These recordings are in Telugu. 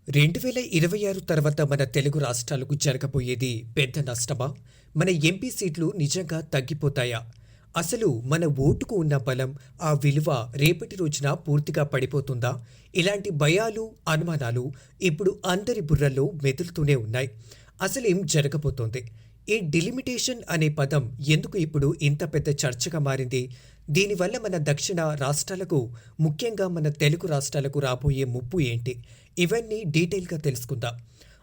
2026 తర్వాత మన తెలుగు రాష్ట్రాలకు జరగబోయేది పెద్ద నష్టమా? మన ఎంపీ సీట్లు నిజంగా తగ్గిపోతాయా? అసలు మన ఓటుకు ఉన్న బలం, ఆ విలువ రేపటి రోజున పూర్తిగా పడిపోతుందా? ఇలాంటి భయాలు, అనుమానాలు ఇప్పుడు అందరి బుర్రల్లో మెదులుతూనే ఉన్నాయి. అసలేం జరగబోతోంది? ఈ డిలిమిటేషన్ అనే పదం ఎందుకు ఇప్పుడు ఇంత పెద్ద చర్చగా మారింది? దీనివల్ల మన దక్షిణ రాష్ట్రాలకు, ముఖ్యంగా మన తెలుగు రాష్ట్రాలకు రాబోయే ముప్పు ఏంటి? ఇవన్నీ డీటెయిల్గా తెలుసుకుందాం.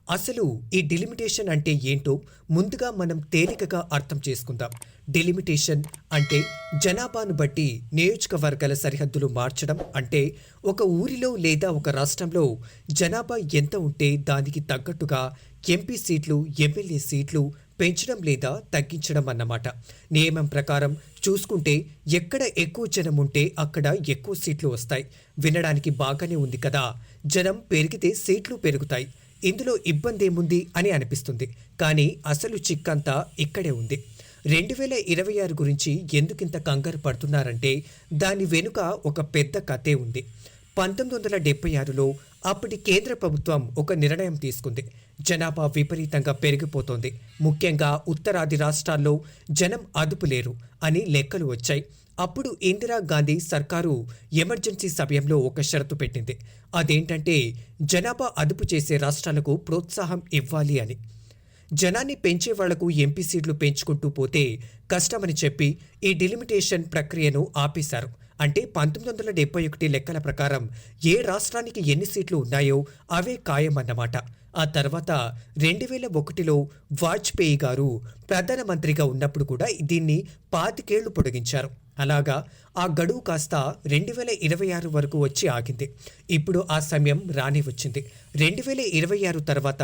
అసలు ఈ డిలిమిటేషన్ అంటే ఏంటో ముందుగా మనం తేలికగా అర్థం చేసుకుందాం. డిలిమిటేషన్ అంటే జనాభాను బట్టి నియోజకవర్గాల సరిహద్దులు మార్చడం. అంటే ఒక ఊరిలో లేదా ఒక రాష్ట్రంలో జనాభా ఎంత ఉంటే దానికి తగ్గట్టుగా ఎంపీ సీట్లు, ఎమ్మెల్యే సీట్లు పెంచడం లేదా తగ్గించడం అన్నమాట. నియమం ప్రకారం చూసుకుంటే ఎక్కడ ఎక్కువ జనం ఉంటే అక్కడ ఎక్కువ సీట్లు వస్తాయి. వినడానికి బాగానే ఉంది కదా, జనం పెరిగితే సీట్లు పెరుగుతాయి, ఇందులో ఇబ్బంది ఏముంది అని అనిపిస్తుంది. కానీ అసలు చిక్కంతా ఇక్కడే ఉంది. 2026 గురించి ఎందుకింత కంగారు పడుతున్నారంటే దాని వెనుక ఒక పెద్ద కథే ఉంది. 1976లో అప్పటి కేంద్ర ప్రభుత్వం ఒక నిర్ణయం తీసుకుంది. జనాభా విపరీతంగా పెరిగిపోతోంది, ముఖ్యంగా ఉత్తరాది రాష్ట్రాల్లో జనం అదుపులేరు అని లెక్కలు వచ్చాయి. అప్పుడు ఇందిరాగాంధీ సర్కారు ఎమర్జెన్సీ సమయంలో ఒక షరతు పెట్టింది. అదేంటంటే జనాభా అదుపు చేసే రాష్ట్రాలకు ప్రోత్సాహం ఇవ్వాలి అని. జనాన్ని పెంచే వాళ్లకు ఎంపీ సీట్లు పెంచుకుంటూ పోతే కష్టమని చెప్పి ఈ డిలిమిటేషన్ ప్రక్రియను ఆపేశారు. అంటే 1971 లెక్కల ప్రకారం ఏ రాష్ట్రానికి ఎన్ని సీట్లు ఉన్నాయో అవే ఖాయమన్నమాట. ఆ తర్వాత 2001లో వాజ్పేయి గారు ప్రధానమంత్రిగా ఉన్నప్పుడు కూడా దీన్ని 25 ఏళ్లు పొడిగించారు. అలాగా ఆ గడువు కాస్త 2026 వరకు వచ్చి ఆగింది. ఇప్పుడు ఆ సమయం రాని వచ్చింది. 2026 తర్వాత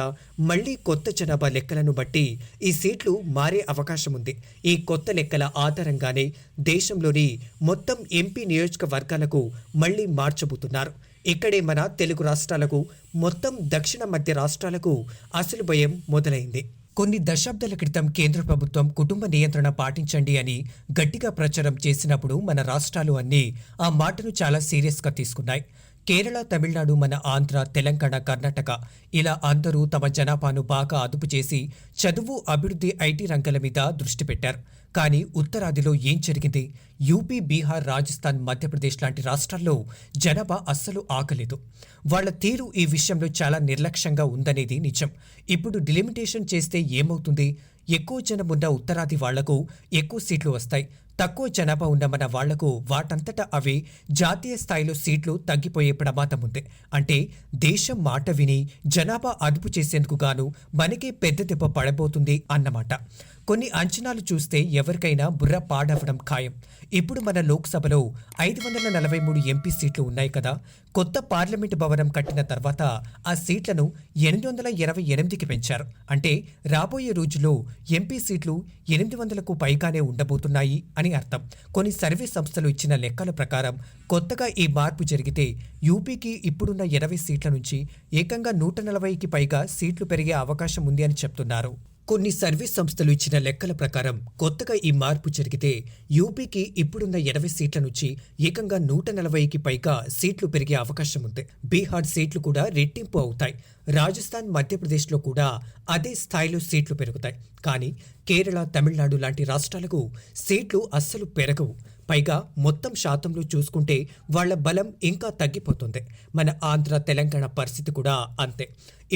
మళ్లీ కొత్త జనాభా లెక్కలను బట్టి ఈ సీట్లు మారే అవకాశం ఉంది. ఈ కొత్త లెక్కల ఆధారంగానే దేశంలోని మొత్తం ఎంపీ నియోజకవర్గాలకు మళ్లీ మార్చబోతున్నారు. ఇక్కడే మన తెలుగు రాష్ట్రాలకు, మొత్తం దక్షిణ మధ్య రాష్ట్రాలకు అసలు భయం మొదలైంది. కొన్ని దశాబ్దాల క్రితం కేంద్ర ప్రభుత్వం కుటుంబ నియంత్రణ పాటించండి అని గట్టిగా ప్రచారం చేసినప్పుడు మన రాష్ట్రాలు అన్నీ ఆ మాటను చాలా సీరియస్గా తీసుకున్నాయి. కేరళ, తమిళనాడు, మన ఆంధ్ర, తెలంగాణ, కర్ణాటక ఇలా అందరూ తమ జనాభాను బాగా అదుపు చేసి చదువు, అభివృద్ధి, ఐటీ రంగాల మీద దృష్టి పెట్టారు. కానీ ఉత్తరాదిలో ఏం జరిగింది? యూపీ, బీహార్, రాజస్థాన్, మధ్యప్రదేశ్ లాంటి రాష్ట్రాల్లో జనాభా అస్సలు ఆగలేదు. వాళ్ల తీరు ఈ విషయంలో చాలా నిర్లక్ష్యంగా ఉందనేది నిజం. ఇప్పుడు డిలిమిటేషన్ చేస్తే ఏమవుతుంది? ఎక్కువ జనం ఉన్న ఉత్తరాది వాళ్లకు ఎక్కువ సీట్లు వస్తాయి. తక్కువ జనాభా ఉన్న మన వాళ్లకు వాటంతటా అవి జాతీయ స్థాయిలో సీట్లు తగ్గిపోయే ప్రమాదం ఉంది. అంటే దేశం మాట విని జనాభా అదుపు చేసేందుకు గాను మనకే పెద్ద దెబ్బ పడబోతుంది అన్నమాట. కొన్ని అంచనాలు చూస్తే ఎవరికైనా బుర్ర పాడవడం ఖాయం. ఇప్పుడు మన లోక్సభలో 543 ఎంపీ సీట్లు ఉన్నాయి కదా. కొత్త పార్లమెంటు భవనం కట్టిన తర్వాత ఆ సీట్లను 828కి పెంచారు. అంటే రాబోయే రోజుల్లో ఎంపీ సీట్లు 800కు పైగానే ఉండబోతున్నాయి అని అర్థం. కొన్ని సర్వే సంస్థలు ఇచ్చిన లెక్కల ప్రకారం కొత్తగా ఈ మార్పు జరిగితే యూపీకి ఇప్పుడున్న 80 సీట్ల నుంచి ఏకంగా 140కి పైగా సీట్లు పెరిగే అవకాశం ఉంది అని చెప్తున్నారు. కొన్ని సర్వీస్ సంస్థలు ఇచ్చిన లెక్కల ప్రకారం కొత్తగా ఈ మార్పు జరిగితే యూపీకి ఇప్పుడున్న 80 సీట్ల నుంచి ఏకంగా 140కి పైగా సీట్లు పెరిగే అవకాశం ఉంది. బీహార్ సీట్లు కూడా రెట్టింపు అవుతాయి. రాజస్థాన్, మధ్యప్రదేశ్లో కూడా అదే స్థాయిలో సీట్లు పెరుగుతాయి. కానీ కేరళ, తమిళనాడు లాంటి రాష్ట్రాలకు సీట్లు అస్సలు పెరగవు. పైగా మొత్తం శాతంలో చూసుకుంటే వాళ్ల బలం ఇంకా తగ్గిపోతుంది. మన ఆంధ్ర, తెలంగాణ పరిస్థితి కూడా అంతే.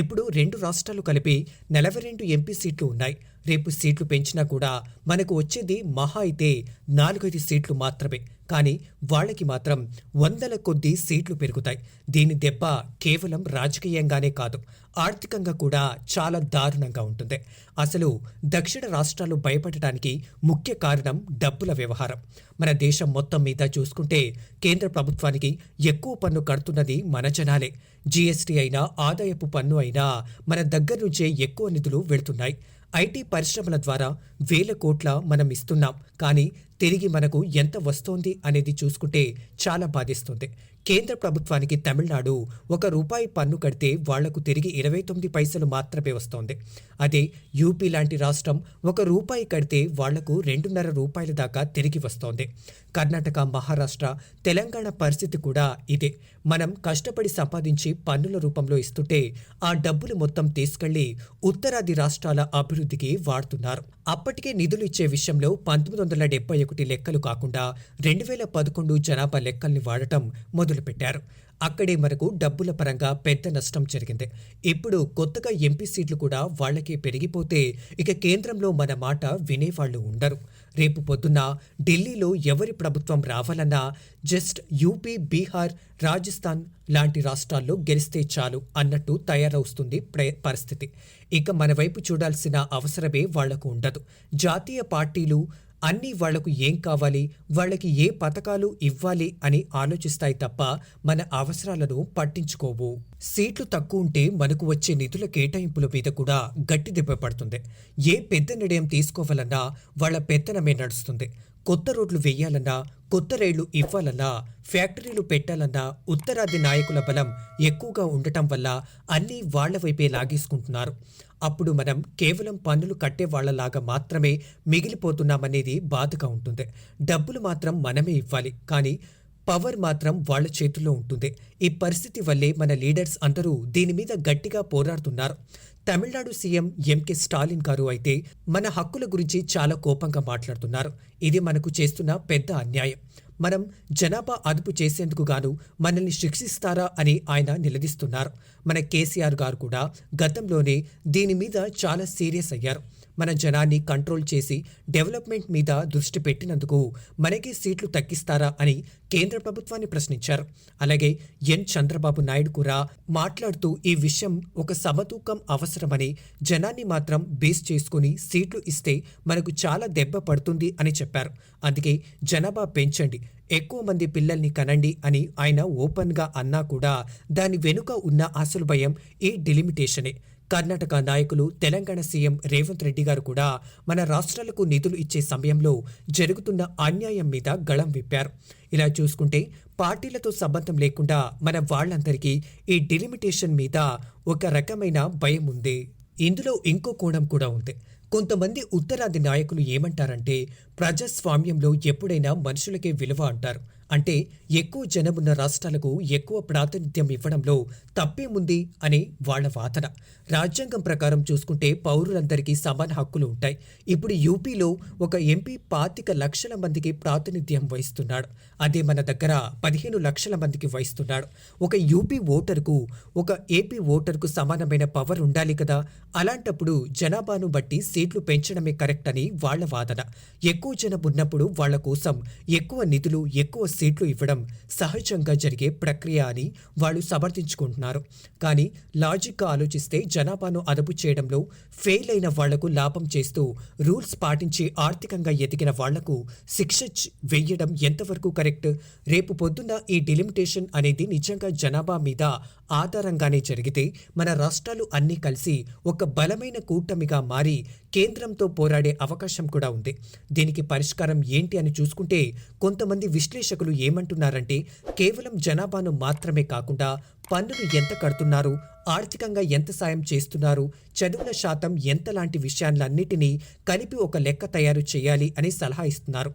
ఇప్పుడు 2 రాష్ట్రాలు కలిపి 42 ఎంపీ సీట్లు ఉన్నాయి. రేపు సీట్లు పెంచినా కూడా మనకు వచ్చేది మహా అయితే 4-5 సీట్లు మాత్రమే. కానీ వాళ్ళకి మాత్రం వందల కొద్దీ సీట్లు పెరుగుతాయి. దీని దెబ్బ కేవలం రాజకీయంగానే కాదు, ఆర్థికంగా కూడా చాలా దారుణంగా ఉంటుంది. అసలు దక్షిణ రాష్ట్రాలు భయపడటానికి ముఖ్య కారణం డబ్బుల వ్యవహారం. మన దేశం మొత్తం మీద చూసుకుంటే కేంద్ర ప్రభుత్వానికి ఎక్కువ పన్ను కడుతున్నది మన జనాలే. జీఎస్టీ అయినా, ఆదాయపు పన్ను అయినా మన దగ్గర నుంచే ఎక్కువ నిధులు వెళుతున్నాయి. ఐటీ పరిశ్రమల ద్వారా వేల కోట్ల మనం ఇస్తున్నాం. కానీ తిరిగి మనకు ఎంత వస్తోంది అనేది చూసుకుంటే చాలా బాధిస్తుంది. కేంద్ర ప్రభుత్వానికి తమిళనాడు ₹1 పన్ను కడితే వాళ్లకు తిరిగి 29 పైసలు మాత్రమే వస్తోంది. అదే యూపీ లాంటి రాష్ట్రం ₹1 కడితే వాళ్లకు ₹2.5 దాకా తిరిగి వస్తోంది. కర్ణాటక, మహారాష్ట్ర, తెలంగాణ పరిస్థితి కూడా ఇదే. మనం కష్టపడి సంపాదించి పన్నుల రూపంలో ఇస్తుంటే ఆ డబ్బులు మొత్తం తీసుకెళ్లి ఉత్తరాది రాష్ట్రాల అభివృద్ధికి వాడుతున్నారు. అప్పటికే నిధులు ఇచ్చే విషయంలో 1971 లెక్కలు కాకుండా 2011 జనాభా లెక్కల్ని వాడటం మొదలుపెట్టారు. అక్కడే మనకు డబ్బుల పరంగా పెద్ద నష్టం జరిగింది. ఇప్పుడు కొత్తగా ఎంపీ సీట్లు కూడా వాళ్లకే పెరిగిపోతే ఇక కేంద్రంలో మన మాట వినేవాళ్లు ఉండరు. రేపు పొద్దున్న ఢిల్లీలో ఎవరి ప్రభుత్వం రావాలన్నా జస్ట్ యూపీ, బీహార్, రాజస్థాన్ లాంటి రాష్ట్రాల్లో గెలిస్తే చాలు అన్నట్టు తయారవుతుంది పరిస్థితి. ఇక మన వైపు చూడాల్సిన అవసరమే వాళ్లకు ఉండదు. జాతీయ పార్టీలు అన్నీ వాళ్లకు ఏం కావాలి, వాళ్ళకి ఏ పథకాలు ఇవ్వాలి అని ఆలోచిస్తాయి తప్ప మన అవసరాలను పట్టించుకోవు. సీట్లు తక్కువ ఉంటే మనకు వచ్చే నిధుల కేటాయింపుల మీద కూడా గట్టి దెబ్బ పడుతుంది. ఏ పెద్ద నిర్ణయం తీసుకోవాలన్నా వాళ్ల పెత్తనమే నడుస్తుంది. కొత్త రోడ్లు వేయాలన్నా, కొత్త రైళ్లు ఇవ్వాలన్నా, ఫ్యాక్టరీలు పెట్టాలన్నా ఉత్తరాది నాయకుల బలం ఎక్కువగా ఉండటం వల్ల అన్నీ వాళ్ల వైపే లాగేసుకుంటున్నారు. అప్పుడు మనం కేవలం పన్నులు కట్టేవాళ్లలాగా మాత్రమే మిగిలిపోతున్నామనేది బాధగా ఉంటుంది. డబ్బులు మాత్రం మనమే ఇవ్వాలి, కానీ పవర్ మాత్రం వాళ్ల చేతుల్లో ఉంటుంది. ఈ పరిస్థితి వల్లే మన లీడర్స్ అందరూ దీని మీద గట్టిగా పోరాడుతున్నారు. తమిళనాడు సీఎం ఎంకే స్టాలిన్ గారు అయితే మన హక్కుల గురించి చాలా కోపంగా మాట్లాడుతున్నారు. ఇది మనకు చేస్తున్న పెద్ద అన్యాయం. మనం జనాభా అదుపు చేసేందుకు గాను మనల్ని శిక్షిస్తారా అని ఆయన నిలదీస్తున్నారు. మన కేసీఆర్ గారు కూడా గతంలోనే దీని మీద చాలా సీరియస్ అయ్యారు. మన జనాన్ని కంట్రోల్ చేసి డెవలప్మెంట్ మీద దృష్టి పెట్టినందుకు మనకే సీట్లు తగ్గిస్తారా అని కేంద్ర ప్రభుత్వాన్ని ప్రశ్నించారు. అలాగే చంద్రబాబు నాయుడు కూడా మాట్లాడుతూ ఈ విషయం ఒక సమతూకం అవసరమని, జనాన్ని మాత్రం బేస్ చేసుకుని సీట్లు ఇస్తే మనకు చాలా దెబ్బ పడుతుంది అని చెప్పారు. అందుకే జనాభా పెంచండి, ఎక్కువ మంది పిల్లల్ని కనండి అని ఆయన ఓపెన్గా అన్నా కూడా దాని వెనుక ఉన్న అసలు భయం ఈ డిలిమిటేషనే. కర్ణాటక నాయకులు, తెలంగాణ సీఎం రేవంత్ రెడ్డి గారు కూడా మన రాష్ట్రాలకు నిధులు ఇచ్చే సమయంలో జరుగుతున్న అన్యాయం మీద గళం విప్పారు. ఇలా చూసుకుంటే పార్టీలతో సంబంధం లేకుండా మన వాళ్లందరికీ ఈ డిలిమిటేషన్ మీద ఒక రకమైన భయం ఉంది. ఇందులో ఇంకో కోణం కూడా ఉంది. కొంతమంది ఉత్తరాది నాయకులు ఏమంటారంటే ప్రజాస్వామ్యంలో ఎప్పుడైనా మనుషులకే విలువ అంటారు. అంటే ఎక్కువ జనమున్న రాష్ట్రాలకు ఎక్కువ ప్రాతినిధ్యం ఇవ్వడంలో తప్పేముంది అని వాళ్ల వాదన. రాజ్యాంగం ప్రకారం చూసుకుంటే పౌరులందరికీ సమాన హక్కులు ఉంటాయి. ఇప్పుడు యూపీలో ఒక ఎంపీ 25 లక్షల మందికి ప్రాతినిధ్యం వహిస్తున్నాడు. అదే మన దగ్గర 15 లక్షల మందికి వహిస్తున్నాడు. ఒక యూపీ ఓటరుకు, ఒక ఏపీ ఓటరుకు సమానమైన పవర్ ఉండాలి కదా. అలాంటప్పుడు జనాభాను బట్టి సీట్లు పెంచడమే కరెక్ట్ అని వాళ్ల వాదన. ఎక్కువ జనం ఉన్నప్పుడు వాళ్ల కోసం ఎక్కువ నిధులు, ఎక్కువ సీట్లు ఇవ్వడం సహజంగా జరిగే ప్రక్రియ అని వాళ్ళు సమర్థించుకుంటున్నారు. కానీ లాజిక్గా ఆలోచిస్తే జనాభాను అదుపు చేయడంలో ఫెయిల్ అయిన వాళ్లకు లాభం చేస్తూ రూల్స్ పాటించి ఆర్థికంగా ఎదిగిన వాళ్లకు శిక్ష వెయ్యడం ఎంతవరకు కరెక్ట్? రేపు పొద్దున్న ఈ డిలిమిటేషన్ అనేది నిజంగా జనాభా మీద ఆధారంగానే జరిగితే మన రాష్ట్రాలు అన్నీ కలిసి ఒక బలమైన కూటమిగా మారి కేంద్రంతో పోరాడే అవకాశం కూడా ఉంది. దీనికి పరిష్కారం ఏంటి అని చూసుకుంటే కొంతమంది విశ్లేషకులు ఏమంటున్నారంటే కేవలం జనాభాను మాత్రమే కాకుండా పన్నులు ఎంత కడుతున్నారు, ఆర్థికంగా ఎంత సాయం చేస్తున్నారు, చదువుల శాతం ఎంత లాంటి విషయాలన్నిటినీ కలిపి ఒక లెక్క తయారు చేయాలి అని సలహా ఇస్తున్నారు.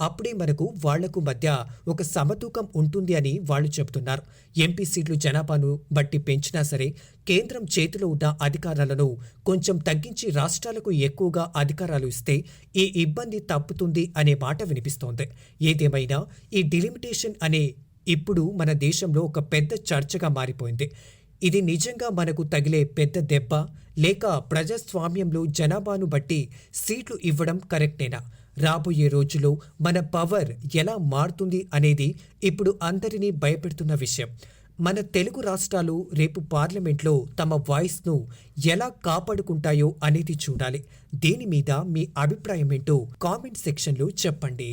అప్పుడే మనకు వాళ్లకు మధ్య ఒక సమతూకం ఉంటుంది అని వాళ్ళు చెబుతున్నారు. ఎంపీ సీట్లు జనాభాను బట్టి పెంచినా సరే కేంద్రం చేతిలో ఉన్న అధికారాలను కొంచెం తగ్గించి రాష్ట్రాలకు ఎక్కువగా అధికారాలు ఇస్తే ఈ ఇబ్బంది తప్పుతుంది అనే మాట వినిపిస్తోంది. ఏదేమైనా ఈ డిలిమిటేషన్ అనే ఇప్పుడు మన దేశంలో ఒక పెద్ద చర్చగా మారిపోయింది. ఇది నిజంగా మనకు తగిలే పెద్ద దెబ్బ, లేక ప్రజాస్వామ్యంలో జనాభాను బట్టి సీట్లు ఇవ్వడం కరెక్టేనా? రాబోయే రోజుల్లో మన పవర్ ఎలా మారుతుంది అనేది ఇప్పుడు అందరినీ భయపెడుతున్న విషయం. మన తెలుగు రాష్ట్రాలు రేపు పార్లమెంట్లో తమ వాయిస్ను ఎలా కాపాడుకుంటాయో అనేది చూడాలి. దీని మీద మీ అభిప్రాయం ఏంటో కామెంట్ సెక్షన్లో చెప్పండి.